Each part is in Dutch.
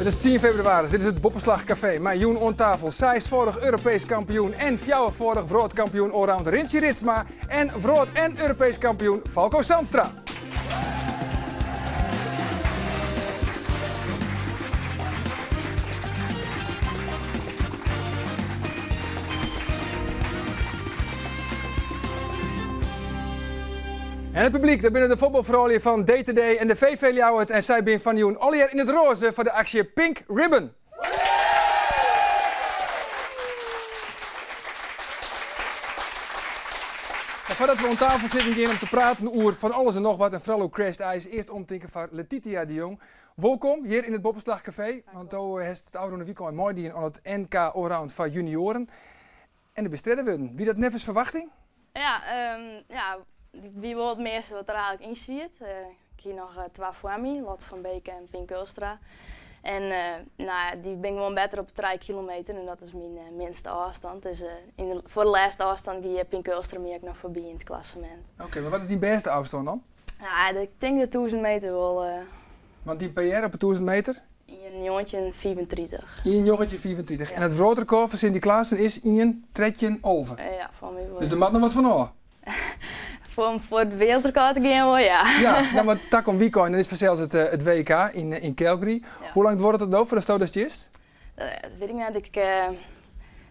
Het is 10 februari, dit is het Boppenslag Café. Met Joen on tafel. Zij is vorig Europees kampioen en vorig wereldkampioen allround Rintje Ritsma. En vroeg en Europees kampioen Falco Zandstra. En het publiek, daar binnen de voetbalvrouwen van DTD en de VV Ljouwert. En zij zijn van Joen Ollier in het roze voor de actie Pink Ribbon. En voordat we aan tafel zitten gaan om te praten over van alles en nog wat en vooral ook Crashed Ice, eerst omtinken van Letitia de Jong. Welkom hier in het Boppenslag Café, want toen heeft het oude weekend mooi die aan het NK Allround van junioren. En de bestrijden worden. Wie dat nevens verwachting? Wie wil het meeste wat er eigenlijk in zit. Ik hier nog twee voor mij, Lot van Beek en Pink Ulstra. En die ben gewoon beter op 3 kilometer en dat is mijn minste afstand. Dus voor de laatste afstand ga je Pink Ulstra meer nog voorbij in het klassement. Oké, maar wat is die beste afstand dan? Ja, ik denk de 1000 meter wel. Want die PR op de 1000 meter? In jongetje 34. In jongetje 34. Ja. En het wereldrecord van Cindy Klaassen is in tredje over. Ja, van mij wel. Dus er mag nog wat van af. Voor het wereldrecord gaan wel, ja. Ja, nou, maar tak om weekend, dan is vanzelfs het WK in Calgary. Ja. Hoe lang wordt het nou voor de stodestjes? Dat weet ik niet.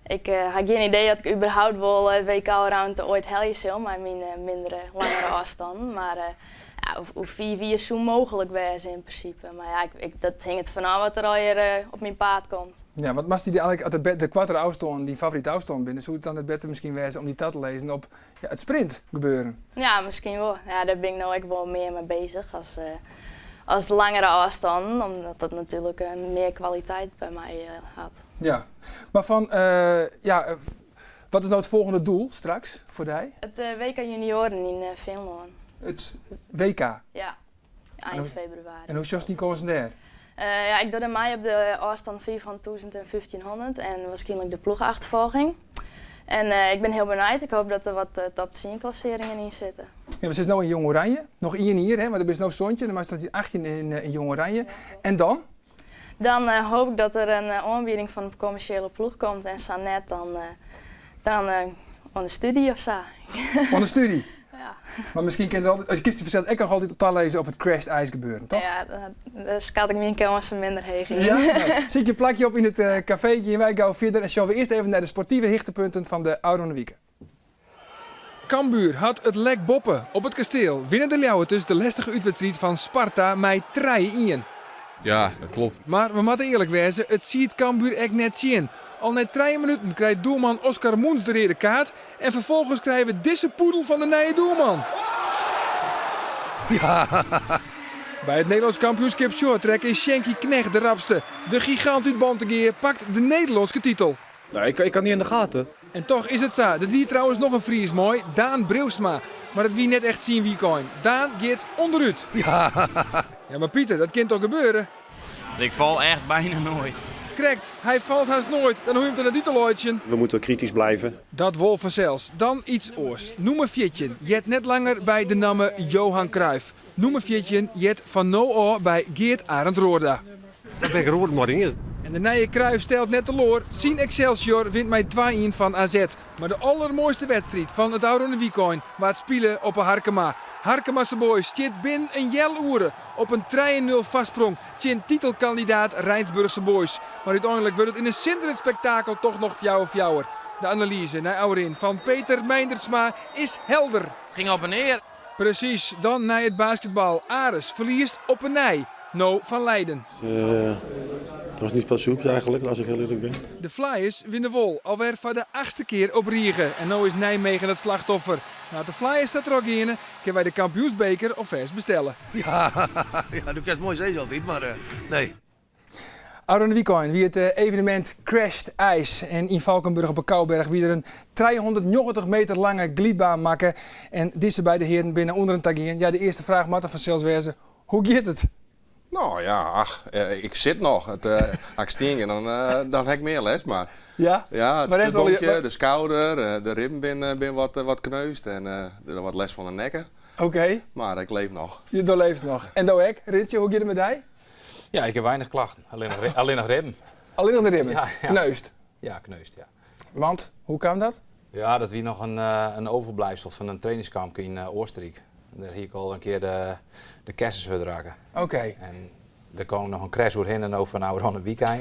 Ik heb geen idee dat ik überhaupt wel het WK Allround ooit helje zal, maar mijn mindere, langere afstand. Maar hoe 4 zo mogelijk wezen in principe. Maar ja, dat hing het vanaf wat er al hier op mijn paard komt. Ja, wat mag die eigenlijk uit de kwarte afstand, die favoriete afstand binnen, zou het dan het beter misschien wezen om die tat te lezen op het sprint gebeuren? Ja, misschien wel. Ja, daar ben ik nou ook wel meer mee bezig als langere afstand, omdat dat natuurlijk meer kwaliteit bij mij had. Ja, maar wat is nou het volgende doel straks voor jij? Het WK Junioren in Finland. Het WK? Ja, eind februari. En hoe is die koers daar? Ik doe mij op de afstand 4 van 1000 en 1500 en waarschijnlijk de ploegachtervolging. En ik ben heel benieuwd. Ik hoop dat er wat top 10 klasseringen in zitten. Ja, we zitten nu in Jong Oranje. Nog 1 hier, hè? Maar er is nou zoontje. Dan staat hij 18 in Jong Oranje. Ja, en dan? Dan hoop ik dat er een aanbieding van een commerciële ploeg komt. En zo net dan aan de studie of zo. Aan de studie? Ja. Maar misschien kan je altijd, als je kist verzet, ik kan altijd totaal lezen op het Crashed Ice gebeuren, toch? Ja, daar schat ik mijn kansen minder heen. Ja? Nou, zit je plakje op in het cafeetje en wij gaan verder en zien we eerst even naar de sportieve hichtenpunten van de Oude Week. Cambuur had het lek boppen op het kasteel. Winnen de Ljouwerters de lastige uitwedstrijd van Sparta met 3-1. Ja, dat klopt. Maar we moeten eerlijk wezen, het ziet Cambuur echt net zien. Al net 3 minuten krijgt doelman Oscar Moens de rode kaart. En vervolgens krijgen we deze poedel van de nieuwe doelman. Ja. Bij het Nederlands kampioenschap shorttrack is Shenky Knecht de rapste. De gigant uit Bantegeer pakt de Nederlandse titel. Nou, ik kan niet in de gaten. En toch is het zo. Dat wie trouwens nog een Fries mooi, Daan Brilsma. Maar dat wie net echt zien wie kan. Daan gaat onderuit. Ja. Ja, maar Pieter, dat kan toch gebeuren? Ik val echt bijna nooit. Correct, hij valt haast nooit. Dan hoef je hem er niet te loodjen. We moeten kritisch blijven. Dat wol vanzelfs. Dan iets oors. Noem een Fietje. Jet net langer bij de namen Johan Cruijff. Noem een Fietje. Jet van no bij Geert Arend Roorda. Dat ben ik rood, maar en de nieuwe Cruijff stelt net te loor. Sien Excelsior wint met 2-1 van AZ. Maar de allermooiste wedstrijd van het oude weekend waar het spelen op een Harkema. Harkema's boys stiet binnen een uren op een 3-0 vastsprong tegen titelkandidaat Rijnsburgse boys. Maar uiteindelijk wordt het in een zinderend spektakel toch nog fjouwer. De analyse naar Ouderin van Peter Meindersma is helder. Ging op en neer. Precies, dan naar het basketbal. Ares verliest op een nij. No van Leiden. Het was niet veel soeps eigenlijk, als ik heel eerlijk ben. De Flyers winnen wol, alweer voor de 8e keer op Riegen. En nu is Nijmegen het slachtoffer. Nou, de Flyers staat er ook in, kunnen wij de kampioensbeker of vers bestellen. Ja, du kent mooi zees altijd, maar nee. Oude weekend, wie het evenement Crashed Ice. En in Valkenburg op een Kouwberg wie er een 390 meter lange gliedbaan maken. En deze beide heren binnen onder een tagien. Ja, de eerste vraag moet er vanzelfs wezen. Hoe gaat het? Nou ja, ik zit nog. Als ik sting dan heb ik meer les. Maar ja, ja het stuurbonkje, de schouder, de ribben ben wat kneusd en er wat les van de nekken. Oké. Maar ik leef nog. Je doorleeft nog. En doe ik, Rintje, hoe gaat het met jij? Ja, ik heb weinig klachten. Alleen nog ribben. Alleen nog de ribben? Ja, ja. Kneust? Ja, kneust, ja. Want, hoe kwam dat? Ja, dat was nog een overblijfsel van een trainingskamp in Oostenrijk. Daar hier ik al een keer de kersenshut raken. Oké. En daar kwam nog een crash doorheen en over nou rond een weekend.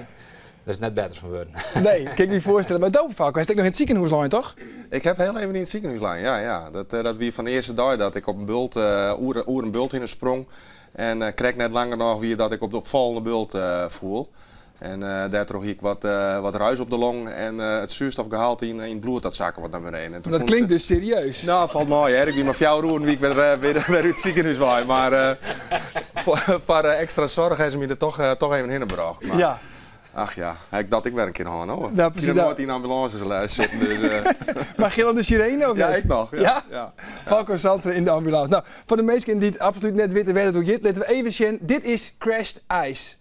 Dat is net beter van worden. Nee, kan ik me voorstellen. Maar Falco, hij is nog in het ziekenhuis lang, toch? Ik heb heel even in het ziekenhuis liggen, ja. Dat wie van de eerste dag dat ik op een bult, oer een bult in een sprong. En kreeg net langer nog weer dat ik op de opvallende bult voel. En daar droeg ik wat ruis op de long en het zuurstofgehalte in het bloed dat zakken wat naar beneden. En Dat klinkt dus serieus. Nou, valt mooi hè. Ik ben maar 4 roeren wie ik weer uit het ziekenhuis was. Maar voor extra zorg hebben ze me er toch even heen gebracht. Maar, Ja. ach ja, ik dacht ik weer een keer gaan hoor. Nou, precies, Ik heb nooit in de ambulance zitten. Dus, Maar gillende sirene of ja, niet? ik nog. Ja? Ja. Falco Zandstra in de ambulance. Nou, voor de meesten die het absoluut net weten waar het ook zit, laten we even zien. Dit is Crashed Ice.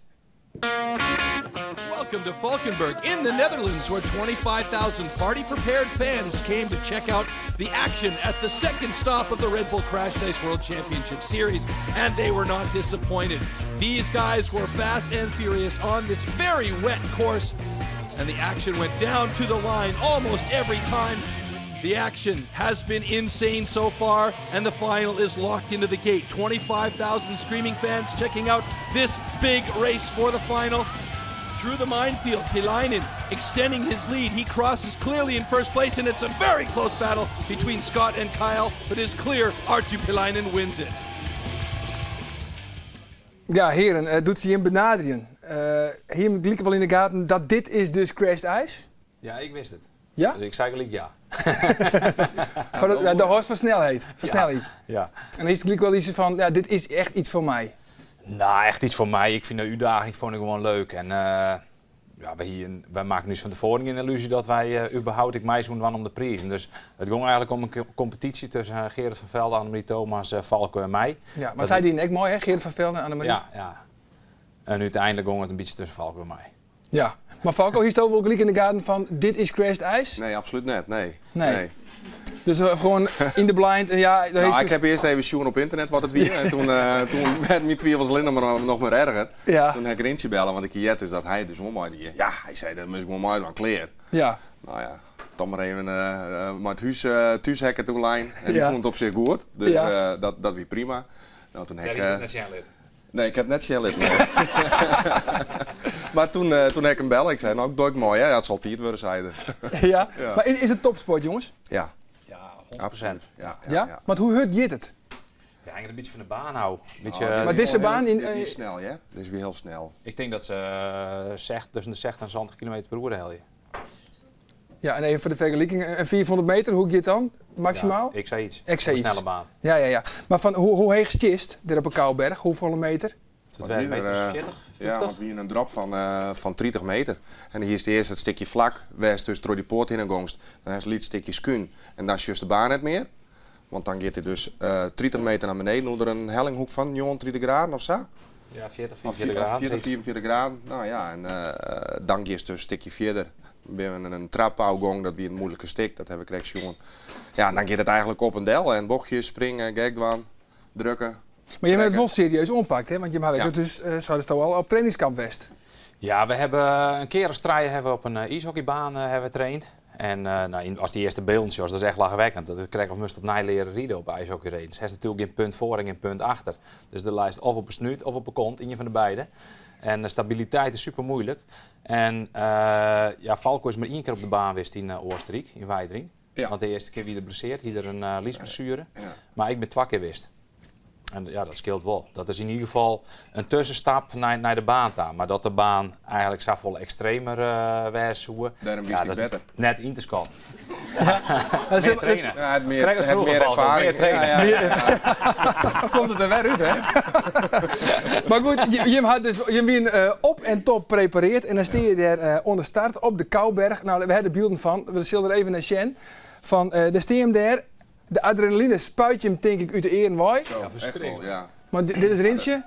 Welcome to Valkenburg in the Netherlands, where 25,000 party-prepared fans came to check out the action at the second stop of the Red Bull Crash Ice World Championship Series, and they were not disappointed. These guys were fast and furious on this very wet course, and the action went down to the line almost every time. The action has been insane so far, and the final is locked into the gate. 25,000 screaming fans checking out this big race for the final. Through the minefield, Pilainen extending his lead. He crosses clearly in first place, and it's a very close battle between Scott and Kyle, but it is clear Arttu Pilainen wins it. Ja, heren, doet ze in benaderen. Hier liep wel in de gaten dat dit is dus Crashed Ice. Ja, ik wist het. Ja? Dus ik zei gelijk ja. Gewoon de horst van snelheid. Versnelling. Ja. En dan is het gelijk wel iets van, ja, dit is echt iets voor mij. Nou, echt iets voor mij. Ik vind de uitdaging vond ik gewoon leuk. En ja, wij maken dus van tevoren een illusie dat wij überhaupt ik mij zo'n om de prijzen. Dus het ging eigenlijk om een competitie tussen Gerard van Velde, Annemarie Thomas, Falco en mij. Ja, maar zij die echt mooi, hè? Gerard van Velde en Annemarie? Ja, ja. En uiteindelijk ging het een beetje tussen Falco en mij. Ja. Maar Falco, hier stond ook gelijk in de gaten van, dit is Crashed Ice? Nee, absoluut net. Nee. Dus gewoon in de blind en ja... Nou, ik heb eerst even zien op internet wat het weer. En toen werd mijn twijfels alleen maar nog maar erger. Ja. Toen heb ik Rintje bellen, want ik jet dus dat hij dus wel mooi die. Ja, hij zei dat moest ik wel mooi van kleer. Ja. Nou ja, dan maar even met thuis hekken toe lijn. En die Ja. vond het op zich goed. Dus Ja. dat weer prima. Nou, toen Ja, heb die zit net zijn lid. Nee, ik heb net Shell lid. Nee. Maar toen heb ik hem bellen. Ik zei, nou, ik doe het mooi, hè? Ja, het zal tijd worden, zei hij. Ja. Ja. Maar is het topsport, jongens? Ja, Ja, 100%. absoluut. Ja? Ja? Maar hoe hut jit het? Ja, hangt een beetje van de baan houden. Beetje, maar deze baan in... Dit is snel, ja? Dit is weer heel snel. ik denk dat ze tussen de 60 en 70 km per uur helden. Ja, en even voor de vergelijking, een 400 meter, hoe gaat dan? Maximaal? Ja, ik zei iets. Ik zei Een iets. snelle baan. Ja. Maar van hoe hoog is het daar op een Kouberg? Hoeveel meter? Tot Wat 2 hier, meter, 40, 50? Ja, want we een drop van 30 meter. En hier is het eerst het stukje vlak, waar je dus door die poort in gongst. Dan is het liet stukje skuun. En dan is juist de baan net meer. Want dan gaat hij dus 30 meter naar beneden onder een hellinghoek van 30 graden of zo. Ja, 40, Of 44 graden. 40, 44 graden. Nou ja, en dan is het dus een stukje verder. We hebben een trapouwgong, dat weer een moeilijke stik, dat hebben we rechts jongen. Ja, en dan gaat het eigenlijk op een del en bochtjes, springen, gekdwaan, drukken. Maar je hebt het wel serieus ompakt, hè? Want je hebt dus, zouden ze al op trainingskamp West. Ja, we hebben een keer als strijden hebben we op een ijshockeybaan hebben we getraind. En als die eerste beelden zoals, dat is echt lachwekkend. Dat krijg je of op nij leren rieden op ijshockeyraces. Hij is natuurlijk geen punt voor en geen punt achter. Dus de lijst of op een snuit of op een kont, in je van de beide. En de stabiliteit is super moeilijk. En Falco is maar 1 keer op de baan geweest in Oostenrijk, in Weidring. Ja. Want de eerste keer weer blesseerd, hier een liesblessure. Ja. Maar ik ben 2 keer geweest. En ja, dat scheelt wel. Dat is in ieder geval een tussenstap naar de baan toe. Maar dat de baan eigenlijk zou veel extremer wees hoe. Daarom is die beter. Net in te scoren. Dat is Meer trainen. Ja, het Krijg eens vroeger meer Falco, ervaring. meer trainen. Dan komt het er weer uit, hè? Maar goed, je had dus je op en top prepareerd. En dan sta je daar onder start op de Kouberg. Nou, we hebben de beelden van. We zullen er even naar Sjen. Van, daar sta je hem daar. De adrenaline spuit je hem denk ik uit de eren waai. Zo, echt verschrikkelijk. wel, ja. Maar dit is Rintje.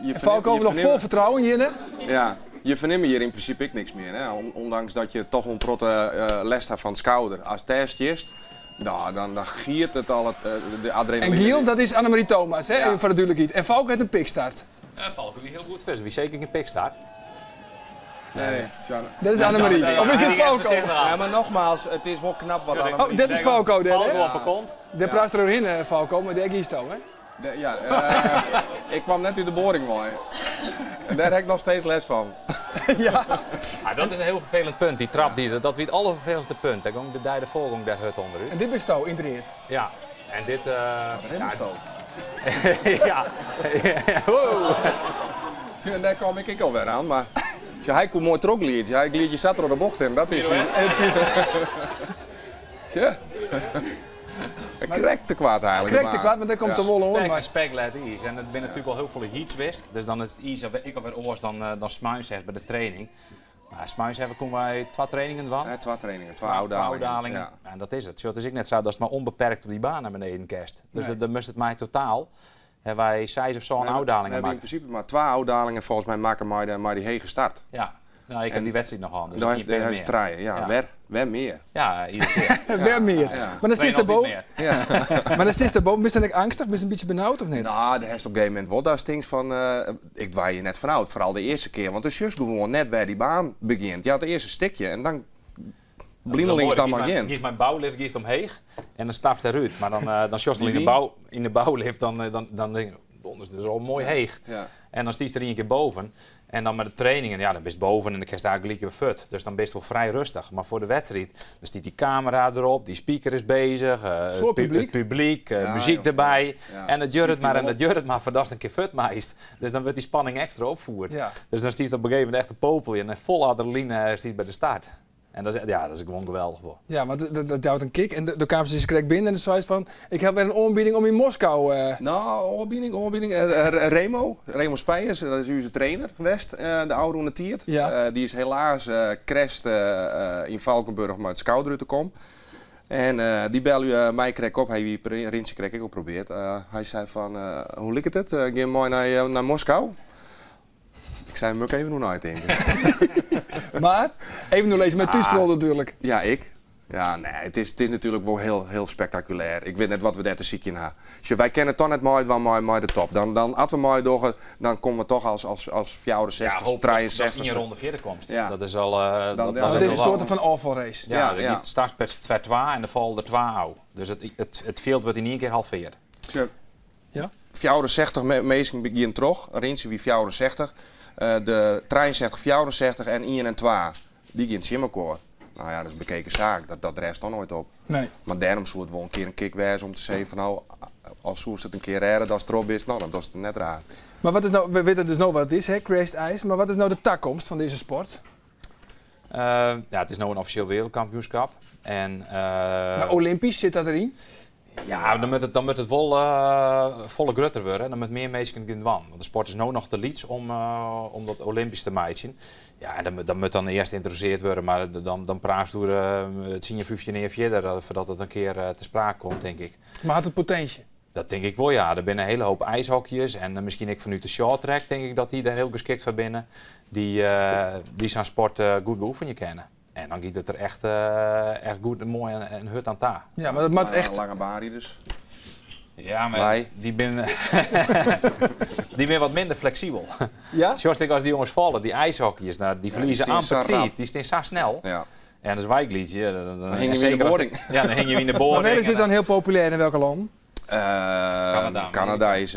Je En Falco nog vol vertrouwen in je. Ja, je verneemt hier in principe ik niks meer. Hè? Ondanks dat je toch een protte les hebt van het schouder. Als test is, nou, dan giert het al de adrenaline. En Giel, dat is Annemarie Thomas, hè? Ja. Voor de duidelijkheid. En Falco heeft een pikstart. Valken wie heel goed vissen. Wie zeker in pik staat. Nee, Dat is Annemarie. Of is dit Falco? ja, maar nogmaals, het is wel knap wat Annemarie... Oh, dit is Falco, dit, Falco hè? op een kont. De praat erin, Falco, maar die is toch, hè? Ik kwam net uit de boring mooi. En daar heb ik nog steeds les van. Ja. Ja, dat is een heel vervelend punt, die trap. Dat weer het allervervelendste punt. Daar ging de derde volging daar hut onderuit. En dit is toch, intrigeert. Ja, en dit... Remstoot. ja. Wow. En daar kwam ik alweer aan, maar... Hij kon mooi trokliedje. Hij gliedje zat er op de bocht in, dat is hij. Ja. Ik krekte kwaad eigenlijk. Krijgt de kwaad, want daar komt de wollen hoor. Spek en Maar speklet ijs. En het ben natuurlijk wel heel veel heats wist. Dus dan is het ijs, ik alweer oors dan Smuis zegt bij de training. Maar Smuis hebben kon wij 2 trainingen van. 2 trainingen, 2 oudalingen. oudalingen. Ja, en dat is het. Zoals ik net zei, dat is maar onbeperkt op die baan naar beneden kerst. Dus dan moest het mij totaal. Hebben wij 6 of zo aan oudalingen We hebben in maken. principe maar 2 oudalingen volgens mij maken maar die hege start. Ja, nou, ik heb die wedstrijd nog aan. Dus Dan ik ben is meer. draaien, ja. Weer meer. Ja, iedere keer. weer meer. Ja. Maar dan is Train er nog boven. niet meer. Maar dan is er boven. Ben je dan ook angstig? Ben je een beetje benauwd of niet? Nou, de rest op een gegeven moment wordt dat ding van, ik waai je net vanuit, vooral de eerste keer. Want het is juist gewoon net waar die baan begint. Je had het eerste stikje en dan blindelings dan maar in. Kies mijn bouwlift kiest omheeg en dan stapt hij eruit. Maar dan sjostel in de bouwlift, dan denk ik, is dus al mooi heeg. Ja. En dan stiest er een keer boven. En dan met de trainingen, ja, dan ben je boven en dan krijg je eigenlijk een beetje fut. Dus dan ben je wel vrij rustig. Maar voor de wedstrijd, dan stiet die camera erop, die speaker is bezig, Zo'n publiek? het publiek, Ja, muziek joh. erbij. Ja. En het jurret maar voor dat een keer fut meist. Dus dan wordt die spanning extra opgevoerd. Ja. Dus dan stiet op een gegeven moment echt een popelje en vol adrenaline stiet bij de start. En dat is gewoon geweldig voor. Ja, want dat duwt een kick. En de kwamen ze dus correct binnen en dan zei ze van... Ik heb weer een aanbieding om in Moskou... Nou, oorbiening. Remo Spijers, dat is onze trainer geweest, de oude Roene Tiert. Ja. Die is helaas crashed in Valkenburg om uit Skouderen te komen. En die belde mij kreeg op, hij Rintje kreeg ik ook geprobeerd. Hij zei van, hoe ligt het? Ga je mooi naar Moskou? Ik zei, moet ik even nog uitdenken. Maar, even nog lezen met toestel natuurlijk. Ja, ik. Ja, nee, het is natuurlijk wel heel spectaculair. Ik weet net wat we daar te ziek in hebben. Dus wij kennen toch net mooi de top. Dan als we mooi door, dan komen we toch als 64, hoop 63. dat je in ronde 4 komt. Ja. Dat is al... Dan- Dat is een soort van afval race. Ja, Ja. het start per 2 en de val er 2 ouw. Dus het veld wordt in één keer halveerd. Ja? 64 meestal begint terug. Rintje wie 64. De 63, 64 en 1 en 2. Die gaan simmerkoor. Nou ja, dat is een bekeken zaak. Dat rest dan nooit op. Nee. Maar daarom zou het wel een keer een kick wezen om te zeggen van nou, als zou het een keer redden dat het erop is, nou dan is het net raar. Maar wat is nou, we weten dus nou wat het is, hè, Crashed Ice. Maar wat is nou de toekomst van deze sport? Ja, het is nu een officieel wereldkampioenschap. En, Maar Olympisch zit dat erin? ja, dan moet het wel volle grutter worden. Dan moet meer mensen gaan doen. Want de sport is nu nog te liets om dat Olympisch te maken. Ja, en dat moet dan eerst geïntroduceerd worden. Maar dan praat door het senior neer verder voordat het een keer te sprake komt, denk ik. Maar had het potentie? Dat denk ik wel, ja. Er zijn een hele hoop ijshokjes. En misschien ik vanuit de short track denk ik dat die er heel geschikt voor binnen. Die zijn sport goed beoefenen kennen. En dan gaat het er echt goed en mooi en hut aan ta. Ja, maar dat moet echt... Lange barie dus. Ja, maar Wij. die ben wat minder flexibel. Ja? Zoals ik als die jongens vallen, die ijshokjes, nou, die verliezen die staan amper zo tijd. rap. Die staan zo snel. Ja. En dat is wijkliedje. Dan hing je in de boarding. Ja, dan hing je in de boarding. Maar waar is dit en dan heel populair in welke land? Canada is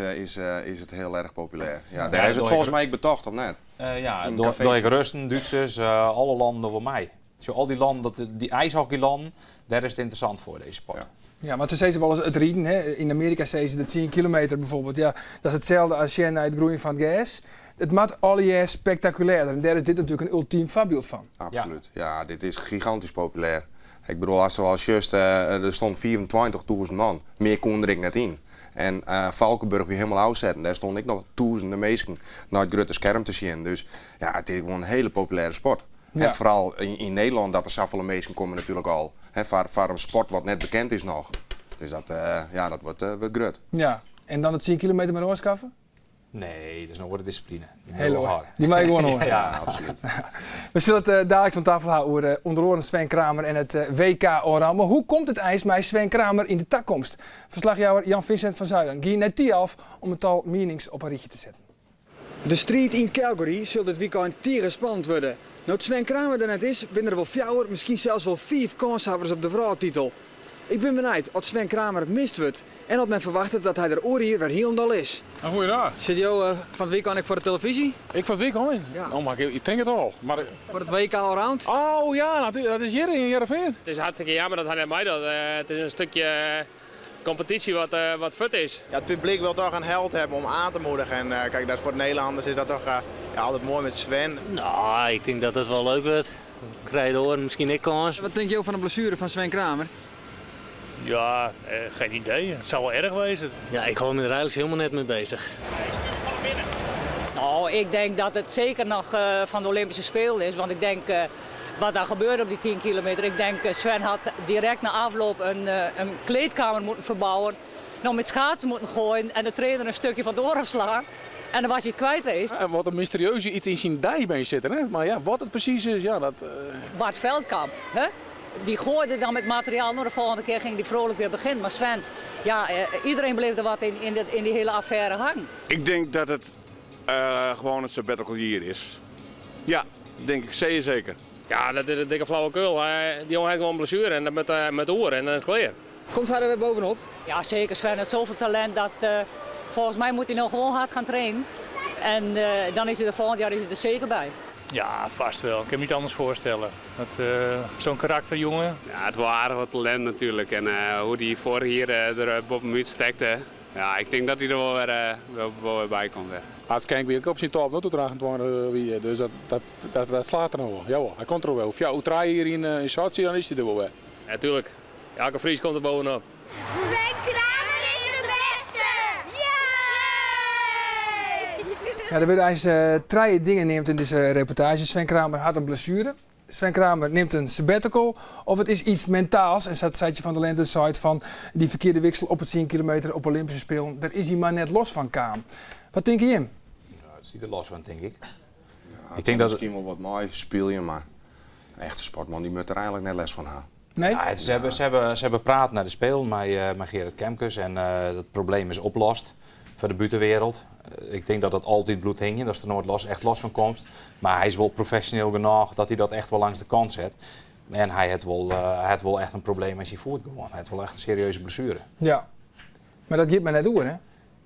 het heel erg populair. Ja, daar Ja, is het door volgens mij betocht of net. ja, in door cafés. Russen, Duitsers, alle landen voor mij. Zo, al die landen, die ijshockeylanden, daar is het interessant voor deze sport. Ja. Ja, want ze zeggen wel eens het rieden. Hè. In Amerika zeggen ze dat 10 kilometer bijvoorbeeld. Ja, dat is hetzelfde als je naar het groeien van gas. Het maakt al jaar spectaculairder. En daar is dit natuurlijk een ultiem voorbeeld van. Absoluut. Ja, dit is gigantisch populair. Ik bedoel, als er als juist, er stond 24.000 man. Meer kon er ik net in. En Valkenburg weer helemaal uitzetten. Daar stond ik nog duizenden mensen naar het grote scherm te zien. Dus ja, het is gewoon een hele populaire sport. Ja. En vooral in Nederland dat er zoveel mensen komen natuurlijk al. Hè, voor een sport wat net bekend is nog. Dus dat wordt groot. Ja, en dan het 10 kilometer met oorskaffen? Nee, dat is nog een discipline. Heel hard. Die mag je gewoon horen. Ja, absoluut. We zullen het dadelijk aan tafel houden onder andere Sven Kramer en het WK Oran. Maar hoe komt het ijs met Sven Kramer in de toekomst? Verslagjouwer Jan-Vincent van Zuiden. Ga je net die af om het al meanings op een ritje te zetten. De strijd in Calgary zult dit weekend tegen spannend worden. Nou, Sven Kramer er net is, binnen er wel 4, misschien zelfs wel 5 kanshebbers op de vrouwtitel. Ik ben benieuwd of Sven Kramer het mist wordt en dat men verwacht dat hij er oor hier weer helemaal is. Goeiedag. Zit je van het weekend ook voor de televisie? Ik van het weekend in? Ja. Oh, maar ik denk het al. Maar... Voor het WK Allround? Oh ja, natuurlijk. Dat is hier in Heerenveen. Het is hartstikke jammer dat hij naar mij doet. Het is een stukje competitie wat fut is. Ja, het publiek wil toch een held hebben om aan te moedigen. En kijk, dat voor de Nederlanders is dat toch altijd mooi met Sven. Nou, ik denk dat het wel leuk wordt. Krijg je hoor, misschien ik kans. Wat denk je ook van de blessure van Sven Kramer? Ja, geen idee. Het zou wel erg wezen. Ja, ik hou me er eigenlijk helemaal net mee bezig. Nou, ik denk dat het zeker nog van de Olympische Spelen is. Want ik denk wat daar gebeurde op die 10 kilometer. Ik denk Sven had direct na afloop een kleedkamer moeten verbouwen. Nog met schaatsen moeten gooien en de trainer een stukje van door afslaan. En dan was hij het kwijt geweest. Ja, wat een mysterieuze iets in zijn dijbeen zitten. Hè? Maar ja, wat het precies is, ja dat... Bart Veldkamp, hè? Die gooide dan met materiaal. Nou, de volgende keer ging die vrolijk weer beginnen. Maar Sven, ja, iedereen bleef er wat in die hele affaire hangen. Ik denk dat het gewoon een sabbatical year is. Ja, denk ik zeker. Ja, dat is een dikke flauwekul. Die jongen heeft gewoon een blessure en dat met de oren en dan is het klaar. Komt hij er weer bovenop? Ja, zeker. Sven heeft zoveel talent dat volgens mij moet hij nog gewoon hard gaan trainen. En dan is hij er volgend jaar er zeker bij. Ja, vast wel. Ik kan me niet anders voorstellen. Zo'n karakterjongen. Ja, het was aardig wat talent natuurlijk. En hoe hij vorig hier er bovenuit stekte. Ja, ik denk dat hij er wel weer bij komt. Als kijk weer op zijn top, dat draagt wie. Dus dat slaat er nog wel. Jawel, hij komt er wel. Ja, hoe draai je hier in Sochi, dan is hij er wel weer. Ja, tuurlijk. Elke Fries komt er bovenop. Sven Kramer is de beste! Yay! Ja, er werden eigenlijk 3 dingen neemt in deze reportage. Sven Kramer had een blessure. Sven Kramer neemt een sabbatical. Of het is iets mentaals. En dat zei je van de Lente site van die verkeerde wissel op het 10 kilometer op Olympische Spelen. Daar is hij maar net los van Kaam. Wat denk je in? Ja, het is niet er los van, denk ik. Ja, ik denk dat misschien wel wat mooi spelen, maar een echte sportman die moet er eigenlijk net les van hebben. Nee? Ja, ze hebben praat naar de speel met Gerrit Kemkes en het probleem is oplost voor de buitenwereld. Ik denk dat dat altijd bloed hing, dat is er nooit echt los van komt. Maar hij is wel professioneel genoeg dat hij dat echt wel langs de kant zet. En hij heeft wel echt een probleem als hij voert gewoon. Hij heeft wel echt een serieuze blessure. Ja, maar dat gaat maar net door, hè?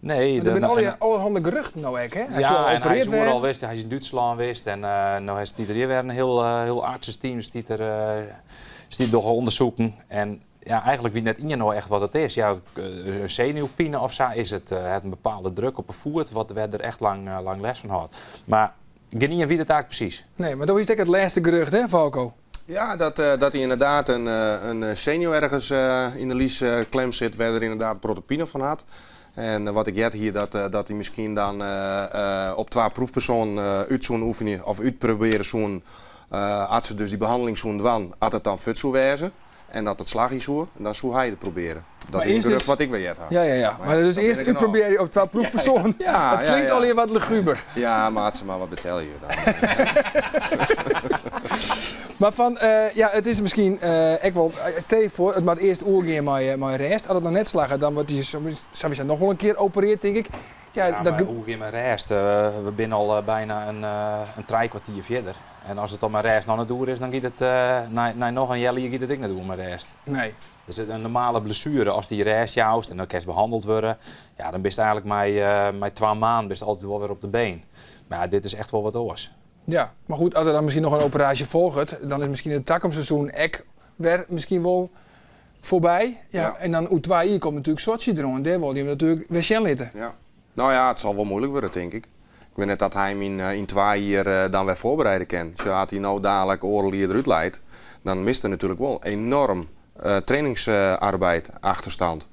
Nee, er zijn allerhande geruchten nou ook, hè? Hij is overal wist, hij is in Duitsland wist en nou is hier weer een heel artsenteam die toch onderzoeken. En ja, eigenlijk weet net in je nou echt wat het is. Ja, een zenuwpine of zo is het. Het een bepaalde druk op een voet, wat we er echt lang les van had. Maar ik weet niet wie het eigenlijk precies. Nee, maar dat is het laatste gerucht, hè, Falco? Ja, dat hij inderdaad een senior ergens in de lies klem zit, waar er inderdaad een protopine van had. En wat ik jet hier, dat hij misschien dan op 2 proefpersonen uit zo'n oefening of uitproberen zo'n artsen dus die behandeling zo'n doen, had het dan fut zou wezen. En dat het slag is zo, en dan zou hij het proberen. Dat is dus wat ik weer jet had. Ja. Maar dus eerst uitproberen je op 2 proefpersonen. Ja, dat klinkt al hier wat luguber. Ja, maar ze maar wat betel je dan. Maar van, het is misschien, ik wil, stel je voor, het moet eerst oorgaan met rest. Als het nog net slagen, dan wordt hij sowieso nog wel een keer opereerd, denk ik. Ja, dat oorgaan met rest. We zijn al bijna een 3 kwartier verder. En als het dan maar rest nog niet door is, dan gaat het na nog een jelly gaat het ik niet doen met rest. Nee. Dus een normale blessure, als die rest joust en dan kan je behandeld worden, ja, dan ben je eigenlijk met 2 maanden altijd wel weer op de been. Maar ja, dit is echt wel wat oors. Ja, maar goed, als er dan misschien nog een operatie volgt, dan is misschien het takomseizoen weer misschien wel voorbij. Ja. En dan U2 komt natuurlijk Sochi erom en daar wil je natuurlijk weer snel zitten. Ja. Nou ja, het zal wel moeilijk worden, denk ik. Ik weet net dat hij hem in 2 jaar dan weer voorbereiden kan. Dus als hij nou dadelijk oorlier eruit leidt, dan mist er natuurlijk wel enorm trainingsarbeid achterstand.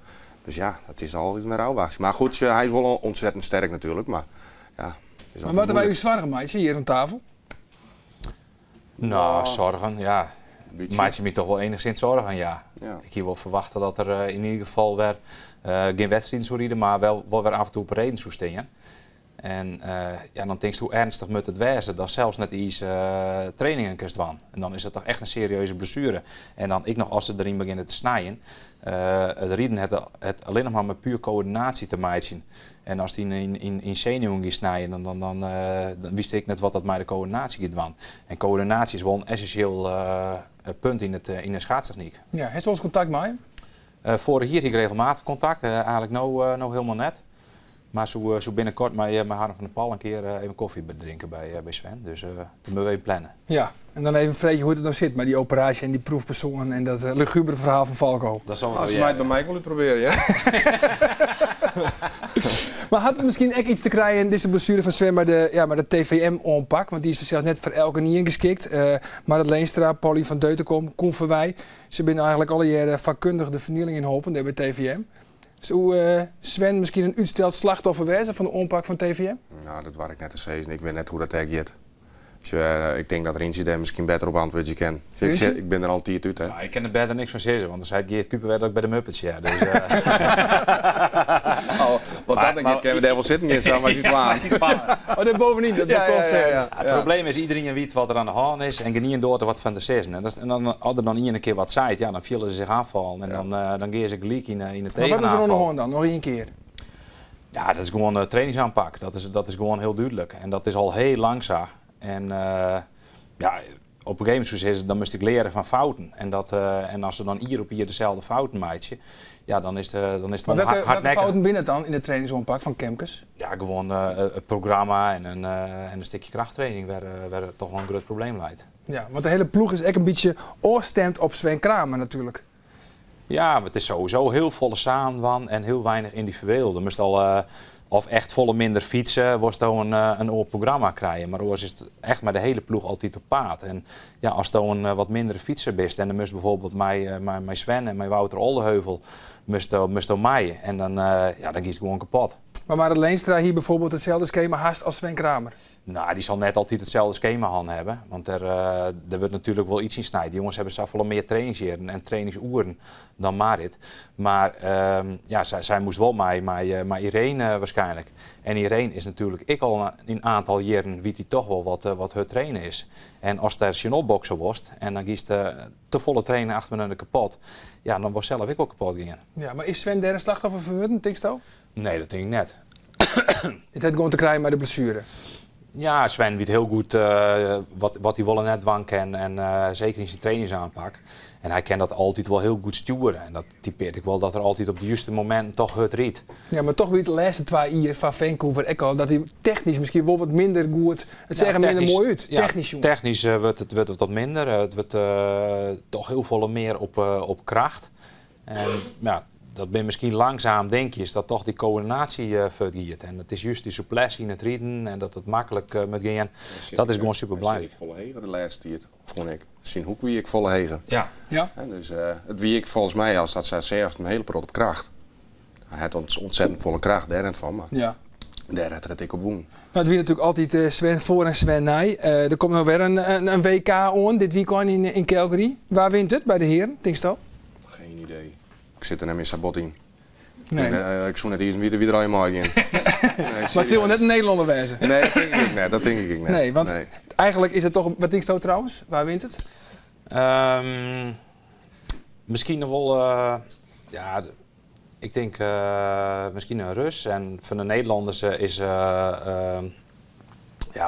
Dus ja, het is al iets meer rouwwacht. Maar goed, hij is wel ontzettend sterk natuurlijk, maar ja. Maar wat hebben wij u zwaar gemaakt hier aan tafel? Nou, zorgen, ja. Maakt je me toch wel enigszins zorgen, ja. Ik hier wel verwachten dat er in ieder geval weer geen wedstrijd zou rijden, maar wel weer af en toe op reden zou stingen. En dan denk je hoe ernstig moet het wezen dat zelfs net iets trainingen kunt doen. En dan is het toch echt een serieuze blessure. En dan ik nog als ze erin beginnen te snijden, het rieden het alleen nog maar met puur coördinatie te maken. En als die in zenuwen gaan snijden, dan wist ik net wat dat met de coördinatie gaat doen. En coördinatie is wel een essentieel punt in de schaatstechniek. Ja, heeft u ons contact met hem? Vorig jaar heb ik regelmatig contact, eigenlijk nou helemaal net. Maar zo binnenkort met Harm van der Pal een keer even koffie drinken bij Sven. Dus dat moeten we even plannen. Ja, en dan even vreetje hoe het nou zit met die operatie en die proefpersoon en dat lugubere verhaal van Valko. Dat zal Als je mij het bij mij willen proberen, ja. Maar had het misschien echt iets te krijgen, deze blessure van Sven, met de TVM-onpak? Want die is zelfs net voor elke niet ingeschikt. Maar het Leenstra, Polly van Deutenkom, Koen Verwij. Ze zijn eigenlijk alle jaren vakkundig de vernieling in holpen bij TVM. Zou Sven misschien een uitsteld slachtoffer wezen van de onpak van TVM? Nou, dat waar ik net te zeggen. Ik weet net hoe dat eigenlijk gaat. Dus, ik denk dat er incident misschien beter op antwoord je kan. Ik ben er altijd uit. Hè. Ja, ik ken er beter niks van zeggen, want dan zei Geert Kuperwerd ook bij de Muppets. Ja, dus, wat dat denk ik, we daar wel zitten in zo'n situatie. Oh, dat bovenin, dat ja. Het probleem is, iedereen weet wat er aan de hand is en genieten door er wat van te zeggen. En dan als er dan een keer wat zei, dan vielen ze zich afvallen en dan gaan ze gelijk in de tegenaanval. Maar wat is er aan de hand dan? Nog één keer? Ja, dat is gewoon trainingsaanpak. Dat is gewoon heel duidelijk. En dat is al heel langzaam. En op een gegeven moment is het, dan moest ik leren van fouten. En als ze dan hier op hier dezelfde fouten maatje, ja, dan is het maar welke hardnekkig. fouten binnen dan in de trainingsonpak van Kemkes? Ja, gewoon het programma en een stukje krachttraining waar toch wel een groot probleem leidt. Ja, want de hele ploeg is echt een beetje oorstemd op Sven Kramer natuurlijk. Ja, maar het is sowieso heel volle samen en heel weinig individueel. Er moest al of echt volle minder fietsen, was dan een oor programma krijgen. Maar is het echt met de hele ploeg altijd op paard. En ja, als je een wat mindere fietser bent en dan moest bijvoorbeeld mijn Sven en mijn Wouter Oldeheuvel moest mij. En dan gaat het gewoon kapot. Maar het Leenstra hier bijvoorbeeld hetzelfde schema haast als Sven Kramer? Nou, die zal net altijd hetzelfde schema aan hebben. Want er wordt natuurlijk wel iets in snijden. Die jongens hebben zelf wel meer trainingsjaren en trainingsuren dan Marit. Maar zij moest wel met Irene waarschijnlijk. En Irene is natuurlijk al een aantal jaren weet hij toch wel wat het trainen is. En als daar chinopboksen wordt en dan kiest te volle trainen achter me de kapot. Ja, dan was zelf ik ook kapot gingen. Ja, maar is Sven derde slachtoffer verworden, denk je? Nee, dat denk ik net. Het had gewoon te krijgen met de blessure. Ja, Sven weet heel goed wat hij wel net wang kan en zeker in zijn trainingsaanpak. En hij kan dat altijd wel heel goed sturen. En dat typeert ik wel dat er altijd op de juiste moment toch het riet. Ja, maar toch weer de laatste 2 jaar van Vancouver ook al dat hij technisch misschien wel wat minder goed. Het zeggen minder mooi uit. Ja, technisch wordt het wat minder. Het wordt toch heel veel meer op kracht. En ja, dat ben misschien langzaam, denk je, is dat toch die coördinatie vergiert. En het is juist die souplesse in het rieden en dat het makkelijk met gaan. Dat is gewoon super belangrijk. Volle hegen de laatste tijd, vond ik. Zien hoe wie ik volle hegen. Ja. En dus het wie ik volgens mij als dat zij zegt een hele prot op kracht. Hij had ontzettend volle kracht daar en van, maar daar had ik op woen. Nou, het wie natuurlijk altijd Sven voor en Sven na. Er komt nou weer een WK aan dit weekend in Calgary. Waar wint het bij de heren, denk je? Geen idee. Ik zit er net in Sabot in. Nee. Ik zou net eens wie er al in mag in. Maar het zal wel net een Nederlander wezen. Nee, dat denk ik net. Nee, want eigenlijk is het toch, wat denk je trouwens? Waar wint het? Misschien nog wel, ik denk misschien een Rus. En van de Nederlanders is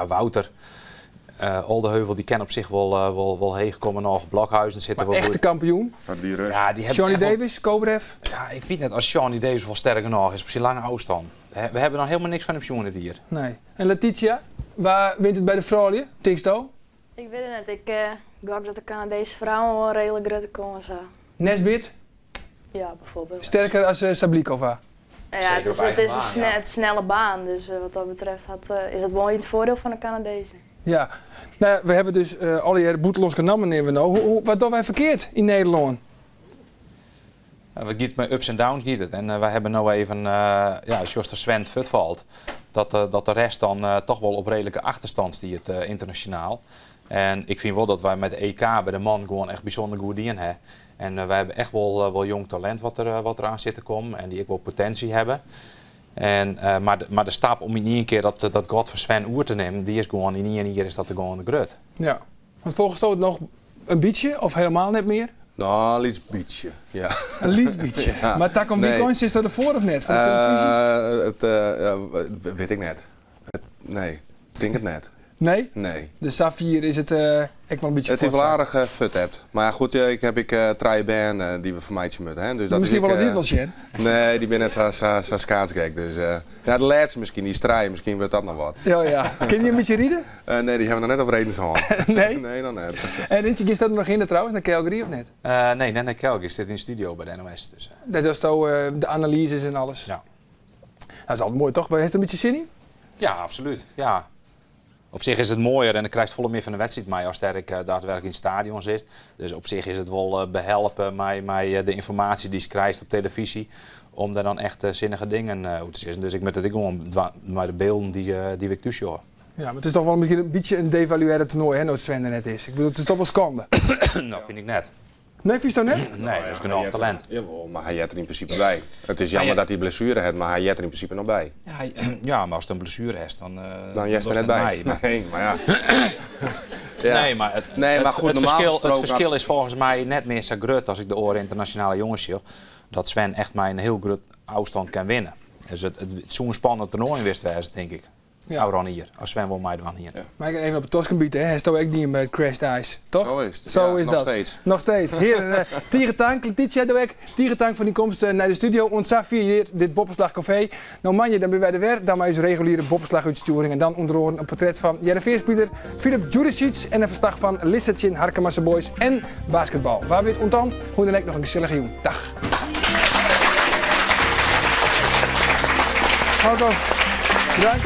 Wouter Oldeheuvel, die kan op zich wel heen komen nog. Blokhuizen zitten wel echte goed. kampioen? Die Rus. Ja, die Johnny Davis, Kobrev? Ja, ik weet net, als Johnny Davis wel sterker nog is, op zijn lange afstand. We hebben nog helemaal niks van hem jongen hier. Nee. En Letitia, waar wint het bij de vrouwen? Denk je? Ik weet het net. Ik gok dat de Canadese vrouwen wel redelijk grote komen zijn. Nesbit? Ja, bijvoorbeeld. Sterker als Sablikova? Ja, het is een snelle baan, dus wat dat betreft is dat wel in het voordeel van de Canadezen. Ja, nou, we hebben dus alle jaren boetelonske namen nemen we nou. Wat doen wij verkeerd in Nederland? Wat gaat met ups en downs gaat het. En wij hebben nu even, zoals de Sven valt, dat de rest dan toch wel op redelijke achterstand stiert internationaal. En ik vind wel dat wij met de EK bij de man gewoon echt bijzonder goed in hebben. En wij hebben echt wel jong talent wat er aan zit te komen en die ook wel potentie hebben. En, maar de stap om in één keer dat God van Sven Oer te nemen, die is gewoon in één keer is dat gewoon de grut. Ja. Want volgens jou nog een beetje of helemaal niet meer? Nou, een liets beetje, ja. Een liets beetje. Ja. Maar Takom Weekends is dat ervoor of net? Voor de televisie? Weet ik net. Nee, ik denk het net. Nee? Nee. De Safir is het ik wel een beetje Het is wel aardig fut hebt. Maar ja, goed, ik heb drie band die we van mij moeten. Hè? Dus dat misschien is wel dit wel Sjen? Nee, die ben net zo skaatsgek. Dus ja, de laatste misschien, die strijden, misschien wordt dat nog wat. Ja. Ken je een beetje rieden? Nee, die hebben we nog net op reden zo. Nee? Nee, dan net. En Rintje, is dat er nog in trouwens, naar Calgary of net? Nee, net naar Calgary. Ik zit in de studio bij de NOS. Dus, Dat is de analyses en alles. Ja. Dat is altijd mooi toch? Heeft het een beetje zin in? Ja, absoluut. Ja. Op zich is het mooier en dan krijg je volle meer van de wedstrijd mee als Dirk daadwerkelijk in het stadion zit. Dus op zich is het wel behelpen met de informatie die je krijgt op televisie. Om daar dan echt zinnige dingen uit te zien. Dus ik met het gewoon maar de beelden die ik thuis hoor. Ja, maar het is toch wel misschien een beetje een devalueerde toernooi, hè, nooit Sven er net is. Ik bedoel, het is toch wel schande. Nou, vind ik net. Nee, vind je dat net? Nee, dat is genoeg talent. Jawel, maar hij jet er in principe bij. Het is jammer dat hij blessure heeft, maar hij jet er in principe nog bij. Ja, maar als het een blessure is, dan jet er net bij. Nee, maar ja. Ja. Nee, maar het verschil is volgens mij net meer zo groot als ik de oren internationale jongens zie. Dat Sven echt maar een heel groot afstand kan winnen. Dus het zo'n spannend toernooi wist wezen, denk ik. Ja. Ron hier, als Sven wil mij dan hier. Ja. Maar ik even op het Toskenbied, hè? Hij is toch ook niet bij het Crashed Ice, toch? Zo is het. Zo is nog dat. Steeds. Nog steeds. Heren, Tierentank, Letitia de Wek, Tierentank voor die komst naar de studio. Ontzag hier dit Boppenslag Café. Nou manje, dan ben wij er weer. Dan maar eens reguliere Boppenslag uitsturing. En dan onder een portret van JRV-speler Filip Juricic en een verslag van Lissertje, Harkemasse Boys en basketbal. Waar we het ontan, hoe dan ook nog een gezellige jongen. Dag. Bedankt. Bedankt.